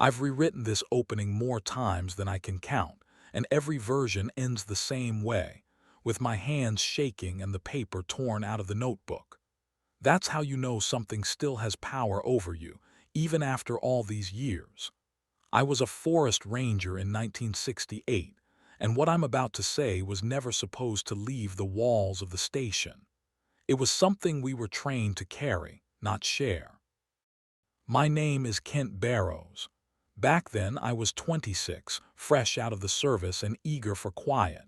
I've rewritten this opening more times than I can count, and every version ends the same way, with my hands shaking and the paper torn out of the notebook. That's how you know something still has power over you, even after all these years. I was a forest ranger in 1968, and what I'm about to say was never supposed to leave the walls of the station. It was something we were trained to carry, not share. My name is Kent Barrows. Back then, I was 26, fresh out of the service and eager for quiet.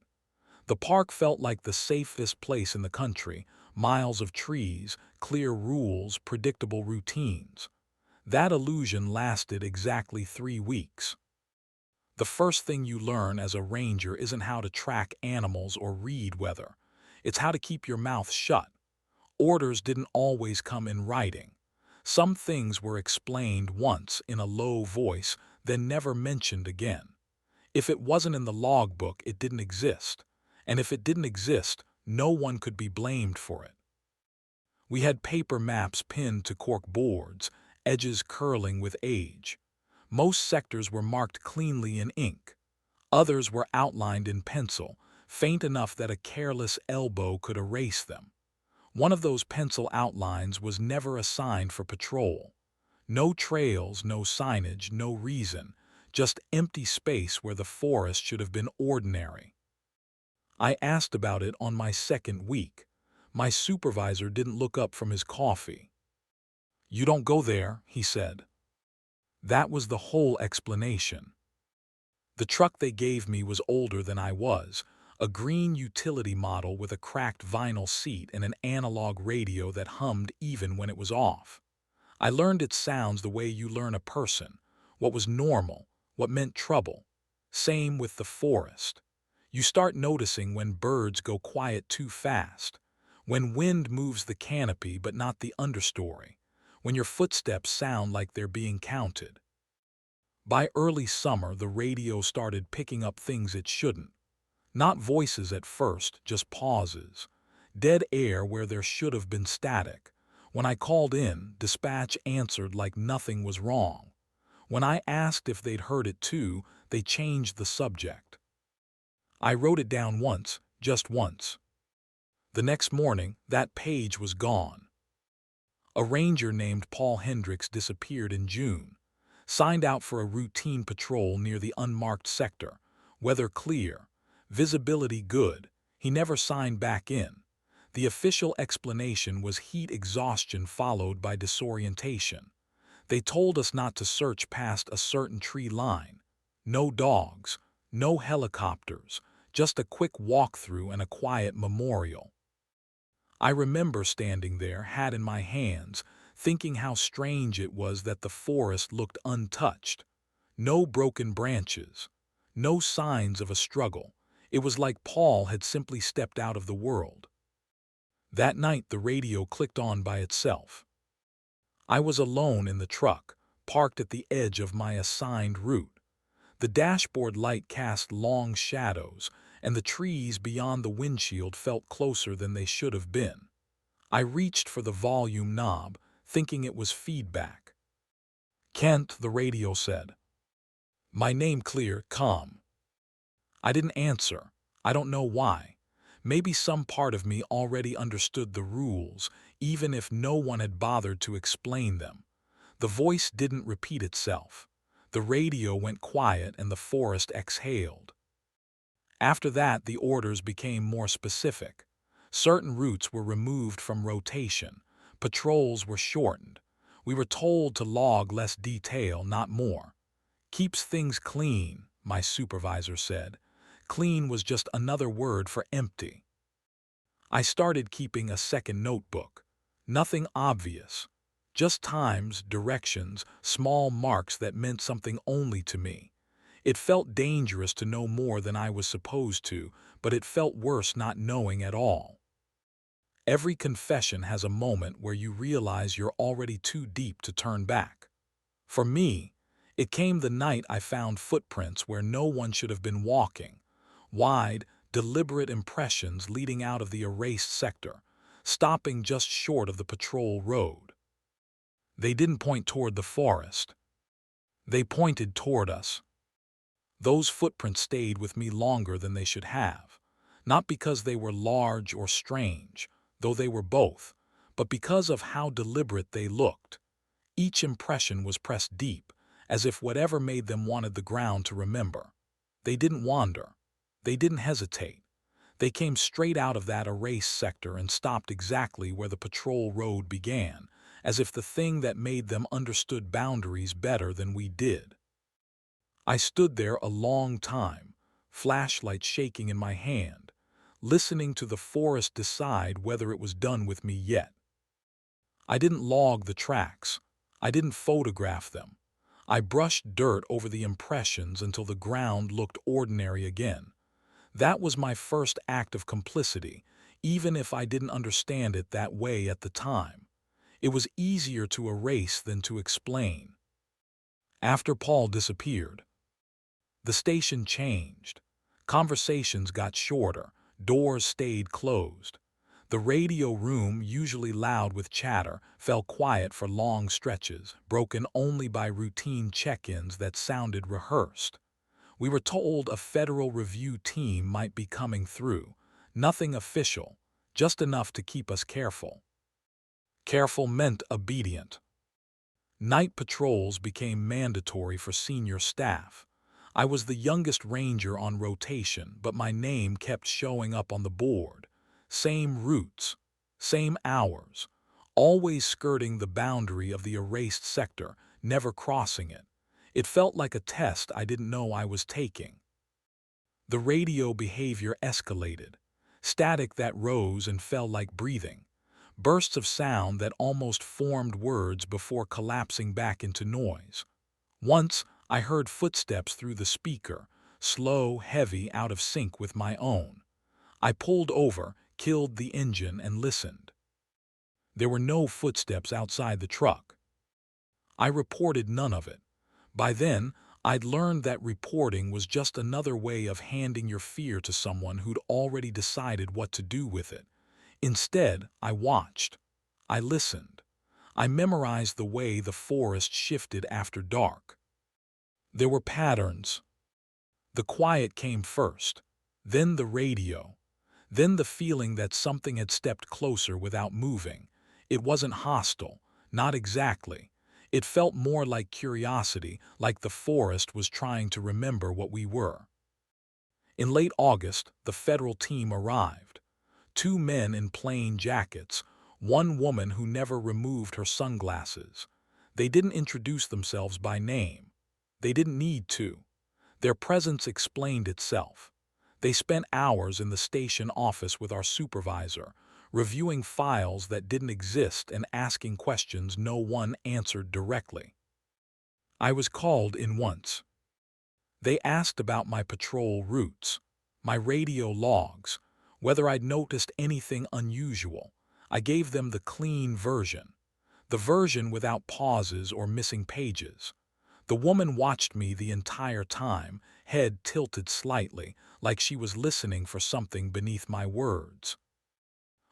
The park felt like the safest place in the country, miles of trees, clear rules, predictable routines. That illusion lasted exactly 3 weeks. The first thing you learn as a ranger isn't how to track animals or read weather. It's how to keep your mouth shut. Orders didn't always come in writing. Some things were explained once in a low voice, then never mentioned again. If it wasn't in the logbook, it didn't exist. And if it didn't exist, no one could be blamed for it. We had paper maps pinned to cork boards, edges curling with age. Most sectors were marked cleanly in ink. Others were outlined in pencil, faint enough that a careless elbow could erase them. One of those pencil outlines was never assigned for patrol. No trails, no signage, no reason, just empty space where the forest should have been ordinary. I asked about it on my second week. My supervisor didn't look up from his coffee. "You don't go there," he said. That was the whole explanation. The truck they gave me was older than I was, a green utility model with a cracked vinyl seat and an analog radio that hummed even when it was off. I learned its sounds the way you learn a person, what was normal, what meant trouble. Same with the forest. You start noticing when birds go quiet too fast, when wind moves the canopy but not the understory, when your footsteps sound like they're being counted. By early summer, the radio started picking up things it shouldn't. Not voices at first, just pauses. Dead air where there should have been static. When I called in, dispatch answered like nothing was wrong. When I asked if they'd heard it too, they changed the subject. I wrote it down once, just once. The next morning, that page was gone. A ranger named Paul Hendricks disappeared in June. Signed out for a routine patrol near the unmarked sector. Weather clear. Visibility good. He never signed back in. The official explanation was heat exhaustion followed by disorientation. They told us not to search past a certain tree line. No dogs, no helicopters, just a quick walkthrough and a quiet memorial. I remember standing there, hat in my hands, thinking how strange it was that the forest looked untouched. No broken branches, no signs of a struggle. It was like Paul had simply stepped out of the world. That night the radio clicked on by itself. I was alone in the truck, parked at the edge of my assigned route. The dashboard light cast long shadows, and the trees beyond the windshield felt closer than they should have been. I reached for the volume knob, thinking it was feedback. "Kent," the radio said. My name clear, calm. I didn't answer. I don't know why. Maybe some part of me already understood the rules, even if no one had bothered to explain them. The voice didn't repeat itself. The radio went quiet and the forest exhaled. After that, the orders became more specific. Certain routes were removed from rotation. Patrols were shortened. We were told to log less detail, not more. "Keeps things clean," my supervisor said. Clean was just another word for empty. I started keeping a second notebook. Nothing obvious. Just times, directions, small marks that meant something only to me. It felt dangerous to know more than I was supposed to, but it felt worse not knowing at all. Every confession has a moment where you realize you're already too deep to turn back. For me, it came the night I found footprints where no one should have been walking. Wide, deliberate impressions leading out of the erased sector, stopping just short of the patrol road. They didn't point toward the forest. They pointed toward us. Those footprints stayed with me longer than they should have, not because they were large or strange, though they were both, but because of how deliberate they looked. Each impression was pressed deep, as if whatever made them wanted the ground to remember. They didn't wander. They didn't hesitate. They came straight out of that erased sector and stopped exactly where the patrol road began, as if the thing that made them understood boundaries better than we did. I stood there a long time, flashlight shaking in my hand, listening to the forest decide whether it was done with me yet. I didn't log the tracks. I didn't photograph them. I brushed dirt over the impressions until the ground looked ordinary again. That was my first act of complicity, even if I didn't understand it that way at the time. It was easier to erase than to explain. After Paul disappeared, the station changed. Conversations got shorter, doors stayed closed. The radio room, usually loud with chatter, fell quiet for long stretches, broken only by routine check-ins that sounded rehearsed. We were told a Federal Review team might be coming through. Nothing official, just enough to keep us careful. Careful meant obedient. Night patrols became mandatory for senior staff. I was the youngest ranger on rotation, but my name kept showing up on the board. Same routes, same hours, always skirting the boundary of the erased sector, never crossing it. It felt like a test I didn't know I was taking. The radio behavior escalated. Static that rose and fell like breathing. Bursts of sound that almost formed words before collapsing back into noise. Once, I heard footsteps through the speaker, slow, heavy, out of sync with my own. I pulled over, killed the engine, and listened. There were no footsteps outside the truck. I reported none of it. By then, I'd learned that reporting was just another way of handing your fear to someone who'd already decided what to do with it. Instead, I watched. I listened. I memorized the way the forest shifted after dark. There were patterns. The quiet came first, then the radio, then the feeling that something had stepped closer without moving. It wasn't hostile, not exactly. It felt more like curiosity, like the forest was trying to remember what we were. In late August, the federal team arrived. 2 men in plain jackets, 1 woman who never removed her sunglasses. They didn't introduce themselves by name. They didn't need to. Their presence explained itself. They spent hours in the station office with our supervisor, reviewing files that didn't exist and asking questions no one answered directly. I was called in once. They asked about my patrol routes, my radio logs, whether I'd noticed anything unusual. I gave them the clean version, the version without pauses or missing pages. The woman watched me the entire time, head tilted slightly, like she was listening for something beneath my words.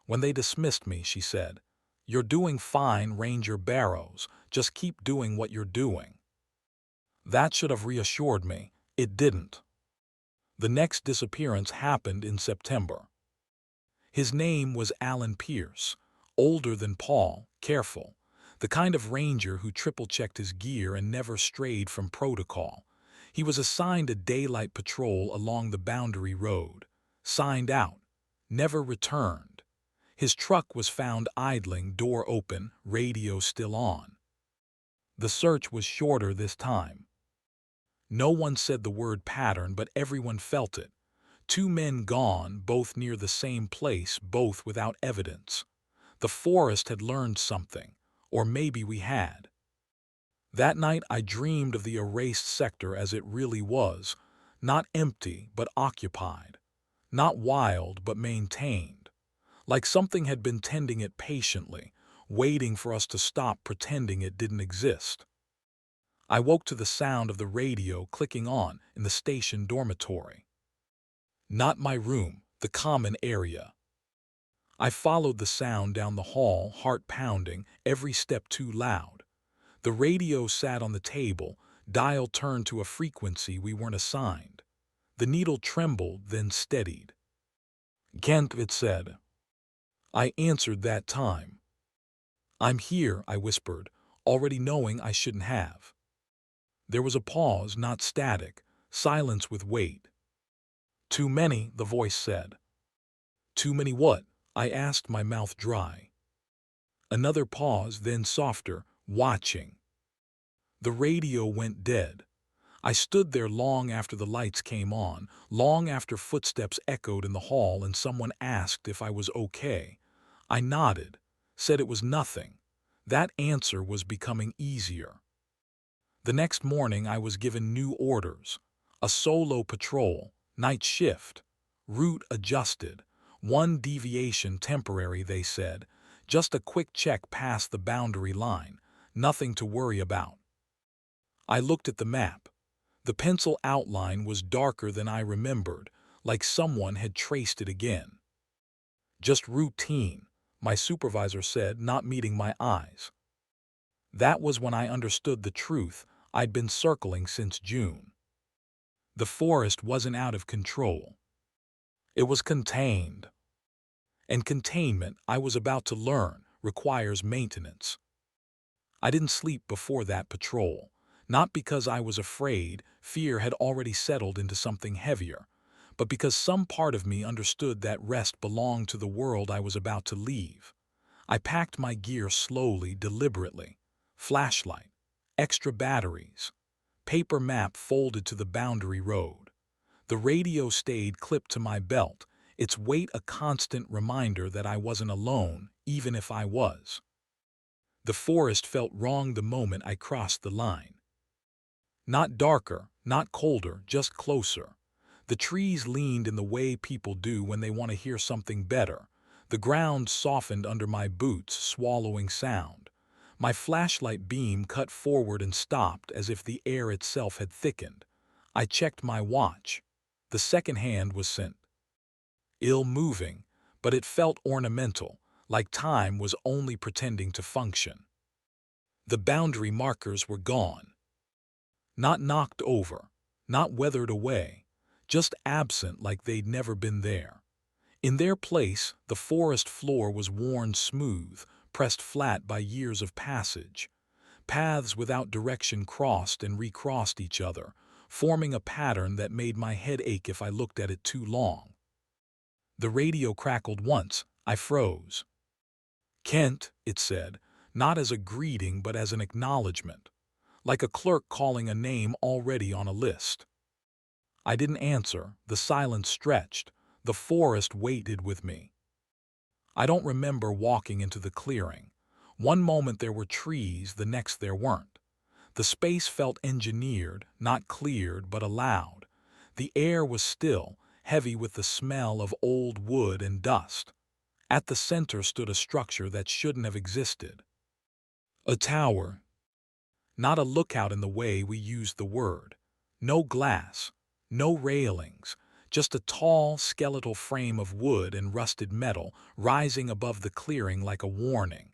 When they dismissed me, she said, "You're doing fine, Ranger Barrows. Just keep doing what you're doing." That should have reassured me. It didn't. The next disappearance happened in September. His name was Alan Pierce, older than Paul, careful, the kind of ranger who triple-checked his gear and never strayed from protocol. He was assigned a daylight patrol along the boundary road, signed out, never returned. His truck was found idling, door open, radio still on. The search was shorter this time. No one said the word pattern, but everyone felt it. 2 men gone, both near the same place, both without evidence. The forest had learned something, or maybe we had. That night I dreamed of the erased sector as it really was, not empty but occupied, not wild but maintained, like something had been tending it patiently, waiting for us to stop pretending it didn't exist. I woke to the sound of the radio clicking on in the station dormitory. Not my room, the common area. I followed the sound down the hall, heart pounding, every step too loud. The radio sat on the table, Dial turned to a frequency we weren't assigned. The needle trembled, then steadied. "Kent," it said. I answered that time. "I'm here," I whispered, already knowing I shouldn't have. There was a pause, not static, silence with weight. "Too many," the voice said. "Too many what?" I asked, my mouth dry. Another pause, then softer, "watching." The radio went dead. I stood there long after the lights came on, long after footsteps echoed in the hall and someone asked if I was okay. I nodded, said it was nothing. That answer was becoming easier. The next morning I was given new orders. A solo patrol, night shift, route adjusted, one deviation temporary, they said, just a quick check past the boundary line, nothing to worry about. I looked at the map. The pencil outline was darker than I remembered, like someone had traced it again. "Just routine," my supervisor said, not meeting my eyes. That was when I understood the truth I'd been circling since June. The forest wasn't out of control. It was contained. And containment, I was about to learn, requires maintenance. I didn't sleep before that patrol, not because I was afraid, fear had already settled into something heavier, but because some part of me understood that rest belonged to the world I was about to leave. I packed my gear slowly, deliberately. Flashlight, extra batteries, paper map folded to the boundary road. The radio stayed clipped to my belt, its weight a constant reminder that I wasn't alone, even if I was. The forest felt wrong the moment I crossed the line. Not darker, not colder, just closer. The trees leaned in the way people do when they want to hear something better. The ground softened under my boots, swallowing sound. My flashlight beam cut forward and stopped as if the air itself had thickened. I checked my watch. The second hand was sent. Ill-moving, but it felt ornamental, like time was only pretending to function. The boundary markers were gone. Not knocked over, not weathered away, just absent like they'd never been there. In their place, the forest floor was worn smooth, pressed flat by years of passage. Paths without direction crossed and recrossed each other, forming a pattern that made my head ache if I looked at it too long. The radio crackled once. I froze. "Kent," it said, not as a greeting but as an acknowledgement, like a clerk calling a name already on a list. I didn't answer. The silence stretched. The forest waited with me. I don't remember walking into the clearing. One moment there were trees, the next there weren't. The space felt engineered, not cleared, but allowed. The air was still, heavy with the smell of old wood and dust. At the center stood a structure that shouldn't have existed. A tower. Not a lookout in the way we used the word. No glass, no railings, just a tall, skeletal frame of wood and rusted metal rising above the clearing like a warning.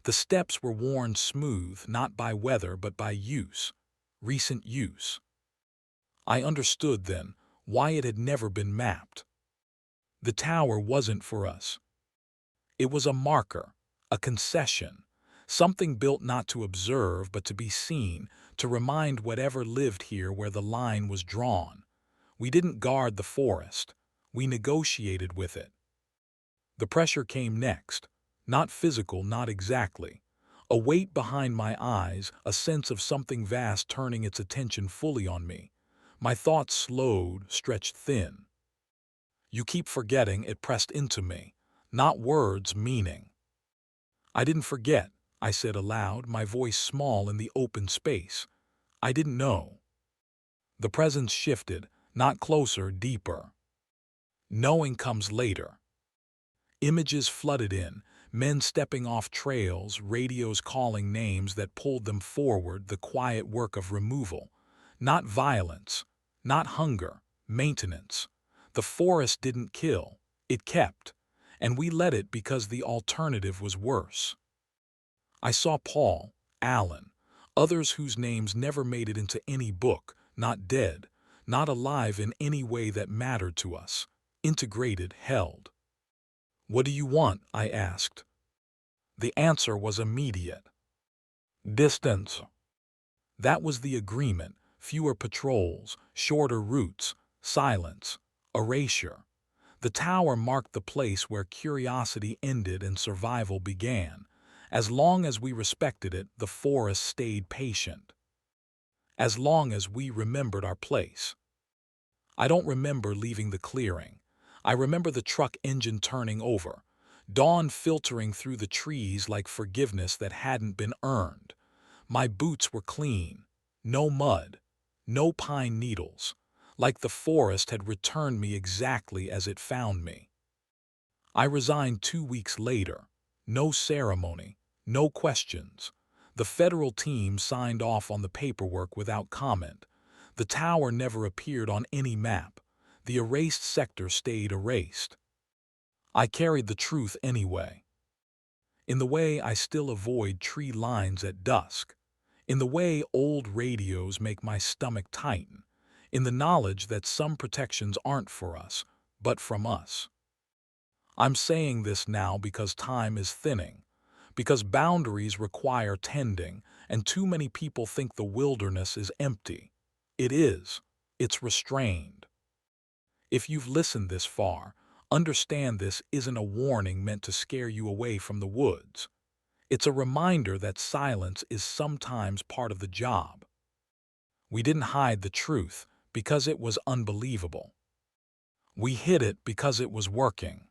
The steps were worn smooth, not by weather but by use, recent use. I understood then why it had never been mapped. The tower wasn't for us. It was a marker, a concession, something built not to observe but to be seen, to remind whatever lived here where the line was drawn. We didn't guard the forest. We negotiated with it. The pressure came next. Not physical, not exactly. A weight behind my eyes, a sense of something vast turning its attention fully on me. My thoughts slowed, stretched thin. "You keep forgetting," it pressed into me. Not words, meaning. I didn't forget, I said aloud, my voice small in the open space. I didn't know. The presence shifted, not closer, deeper. Knowing comes later. Images flooded in, men stepping off trails, radios calling names that pulled them forward, the quiet work of removal. Not violence, not hunger, maintenance. The forest didn't kill, it kept, and we let it because the alternative was worse. I saw Paul, Allen, Others whose names never made it into any book, not dead, not alive in any way that mattered to us, integrated, held. "What do you want?" I asked. The answer was immediate. "Distance." That was the agreement: fewer patrols, shorter routes, silence, erasure. The tower marked the place where curiosity ended and survival began. As long as we respected it, the forest stayed patient. As long as we remembered our place. I don't remember leaving the clearing. I remember the truck engine turning over, dawn filtering through the trees like forgiveness that hadn't been earned. My boots were clean, no mud, no pine needles, like the forest had returned me exactly as it found me. I resigned 2 weeks later. No ceremony, no questions. The federal team signed off on the paperwork without comment. The tower never appeared on any map. The erased sector stayed erased. I carried the truth anyway. In the way I still avoid tree lines at dusk. In the way old radios make my stomach tighten. In the knowledge that some protections aren't for us, but from us. I'm saying this now because time is thinning, because boundaries require tending, and too many people think the wilderness is empty. It is. It's restrained. If you've listened this far, understand this isn't a warning meant to scare you away from the woods. It's a reminder that silence is sometimes part of the job. We didn't hide the truth because it was unbelievable. We hid it because it was working.